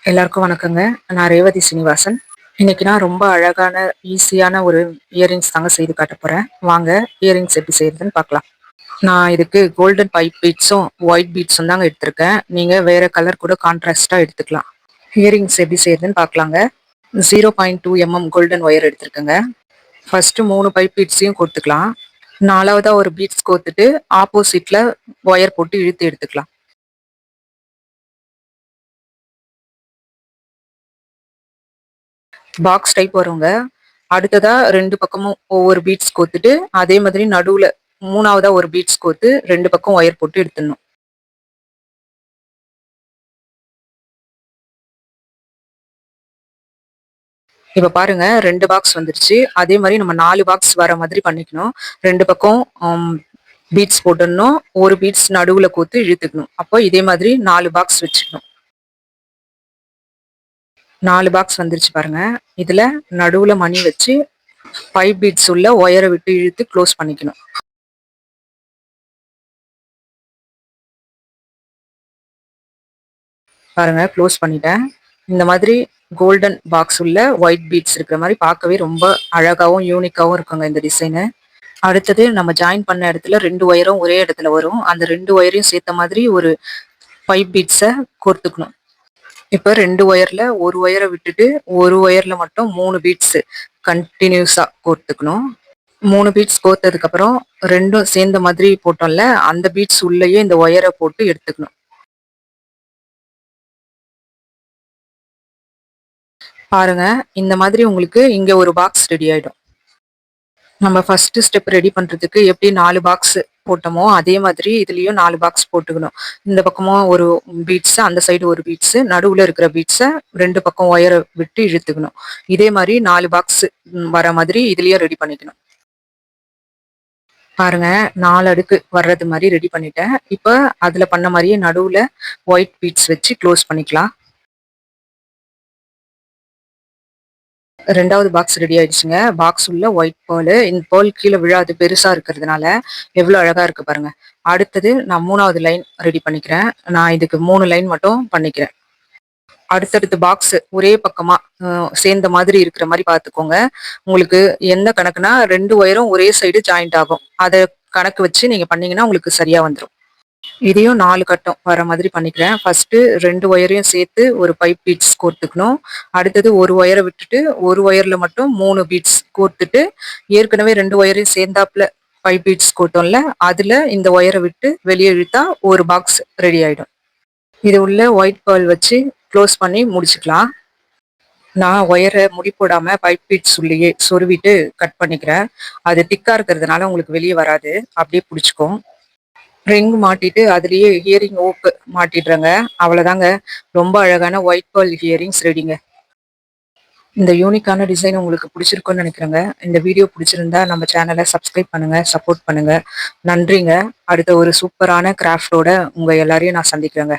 எல்லாருக்கும் வணக்கங்க. நான் ரேவதி சீனிவாசன். இன்னைக்கு நான் ரொம்ப அழகான, ஈஸியான ஒரு இயரிங்ஸ் தாங்க செய்து காட்ட போறேன். வாங்க இயரிங்ஸ் எப்படி செய்யறதுன்னு பார்க்கலாம். நான் இதுக்கு கோல்டன் பைப் பீட்ஸும் ஒயிட் பீட்ஸும் தாங்க எடுத்திருக்கேன். நீங்க வேற கலர் கூட கான்ட்ராஸ்டா எடுத்துக்கலாம். இயரிங்ஸ் எப்படி செய்யறதுன்னு பார்க்கலாங்க. 0.2 கோல்டன் ஒயர் எடுத்திருக்கேங்க. ஃபர்ஸ்ட் 3 பைப் பீட்ஸையும் கோர்த்துக்கலாம். நாலாவதா ஒரு பீட்ஸ் கோர்த்துட்டு ஆப்போசிட்ல ஒயர் போட்டு இழுத்து எடுத்துக்கலாம். பாக்ஸ் டைப் வருங்க. அடுத்ததா 2 பக்கமும் ஒவ்வொரு பீட்ஸ் கோத்துட்டு, அதே மாதிரி நடுவுல 3வதா ஒரு பீட்ஸ் கோத்து 2 பக்கம் ஒயர் போட்டு எடுத்துடணும். இப்ப பாருங்க 2 பாக்ஸ் வந்துருச்சு. அதே மாதிரி நம்ம 4 பாக்ஸ் வர மாதிரி பண்ணிக்கணும். 2 பக்கம் பீட்ஸ் போட்டுடணும். ஒரு பீட்ஸ் நடுவுல கோத்து இழுத்துக்கணும். அப்போ இதே மாதிரி 4 பாக்ஸ் வச்சுக்கணும். 4 பாக்ஸ் வந்துருச்சு பாருங்க. இதுல நடுவுல மணி வச்சு 5 பீட்ஸ் உள்ள ஒயரை விட்டு இழுத்து க்ளோஸ் பண்ணிக்கணும். பாருங்க க்ளோஸ் பண்ணிட்டேன். இந்த மாதிரி கோல்டன் பாக்ஸ் உள்ள ஒயிட் பீட்ஸ் இருக்கிற மாதிரி பார்க்கவே ரொம்ப அழகாவும் யூனிக்காவும் இருக்குங்க இந்த டிசைனு. அடுத்தது நம்ம ஜாயின் பண்ண இடத்துல 2 ஒயரும் ஒரே இடத்துல வரும். அந்த 2 ஒயரையும் சேர்த்த மாதிரி ஒரு 5 பீட்ஸை கோர்த்துக்கணும். இப்போ 2 ஒயர்ல ஒரு ஒயரை விட்டுட்டு ஒரு ஒயர்ல மட்டும் 3 பீட்ஸ் கண்டினியூஸா கோர்த்துக்கணும். 3 பீட்ஸ் கோர்த்ததுக்கு அப்புறம் ரெண்டும் சேர்ந்த மாதிரி போட்டோம்ல, அந்த பீட்ஸ் உள்ளேயே இந்த ஒயரை போட்டு எடுத்துக்கணும். பாருங்க இந்த மாதிரி உங்களுக்கு இங்க ஒரு பாக்ஸ் ரெடி ஆயிடும். நம்ம ஃபர்ஸ்ட் ஸ்டெப் ரெடி பண்றதுக்கு எப்படி 4 பாக்ஸ் போட்டோமோ அதே மாதிரி இதுலயும் 4 பாக்ஸ் போட்டுக்கணும். இந்த பக்கமும் ஒரு பீட்ஸ், அந்த சைடு ஒரு பீட்ஸ், நடுவுல இருக்கிற பீட்ஸை 2 பக்கம் ஒயரை விட்டு இழுத்துக்கணும். இதே மாதிரி 4 பாக்ஸ் வர மாதிரி இதுலயும் ரெடி பண்ணிக்கணும். பாருங்க 4 அடுக்கு வர்றது மாதிரி ரெடி பண்ணிட்டேன். இப்ப அதுல பண்ண மாதிரியே நடுவுல ஒயிட் பீட்ஸ் வச்சு க்ளோஸ் பண்ணிக்கலாம். 2வது பாக்ஸ் ரெடி ஆயிடுச்சுங்க. பாக்ஸ் உள்ள ஒயிட் பேர்ல். இந்த பேர்ல் கீழே விழாது, பெருசா இருக்கிறதுனால எவ்வளவு அழகா இருக்கு பாருங்க. அடுத்தது நான் 3வது லைன் ரெடி பண்ணிக்கிறேன். நான் இதுக்கு 3 லைன் மட்டும் பண்ணிக்கிறேன். அடுத்தடுத்து பாக்ஸ் ஒரே பக்கமா சேர்ந்த மாதிரி இருக்கிற மாதிரி பார்த்துக்கோங்க. உங்களுக்கு எந்த கணக்குனா 2 ஒயரும் ஒரே சைடு ஜாயிண்ட் ஆகும். அதை கணக்கு வச்சு நீங்க பண்ணீங்கன்னா உங்களுக்கு சரியா வந்துடும். இதையும் 4 கட்டம் வர மாதிரி பண்ணிக்கிறேன். ஃபர்ஸ்ட் 2 ஒயரையும் சேர்த்து ஒரு 5 பீட்ஸ் கோர்த்துக்கணும். அடுத்தது ஒரு ஒயரை விட்டுட்டு ஒரு ஒயர்ல மட்டும் 3 பீட்ஸ் கோர்த்துட்டு, ஏற்கனவே 2 ஒயரையும் சேர்ந்தாப்புல 5 பீட்ஸ் கோர்த்தோம்ல, அதுல இந்த ஒயரை விட்டு வெளியே இழுத்தா ஒரு பாக்ஸ் ரெடி ஆயிடும். இது உள்ள ஒயிட் பேர்ல் வச்சு க்ளோஸ் பண்ணி முடிச்சுக்கலாம். நான் ஒயரை முடி போடாம 5 பீட்ஸ் உள்ளேயே சொருவிட்டு கட் பண்ணிக்கிறேன். அது திக்கா இருக்கிறதுனால உங்களுக்கு வெளியே வராது, அப்படியே பிடிச்சிக்கும். ரிங் மாட்டிட்டு அதுலயே ஹியரிங் ஓப்பு மாட்டிடுறேங்க. அவ்வளவுதாங்க. ரொம்ப அழகான ஒயிட் பேர்ல் ஹியரிங்ஸ் ரெடிங்க. இந்த யூனிக்கான டிசைன் உங்களுக்கு பிடிச்சிருக்கும்னு நினைக்கிறேங்க. இந்த வீடியோ பிடிச்சிருந்தா நம்ம சேனலை சப்ஸ்கிரைப் பண்ணுங்க, சப்போர்ட் பண்ணுங்க. நன்றிங்க. அடுத்த ஒரு சூப்பரான கிராஃப்டோட உங்க எல்லாரையும் நான் சந்திக்கிறேங்க.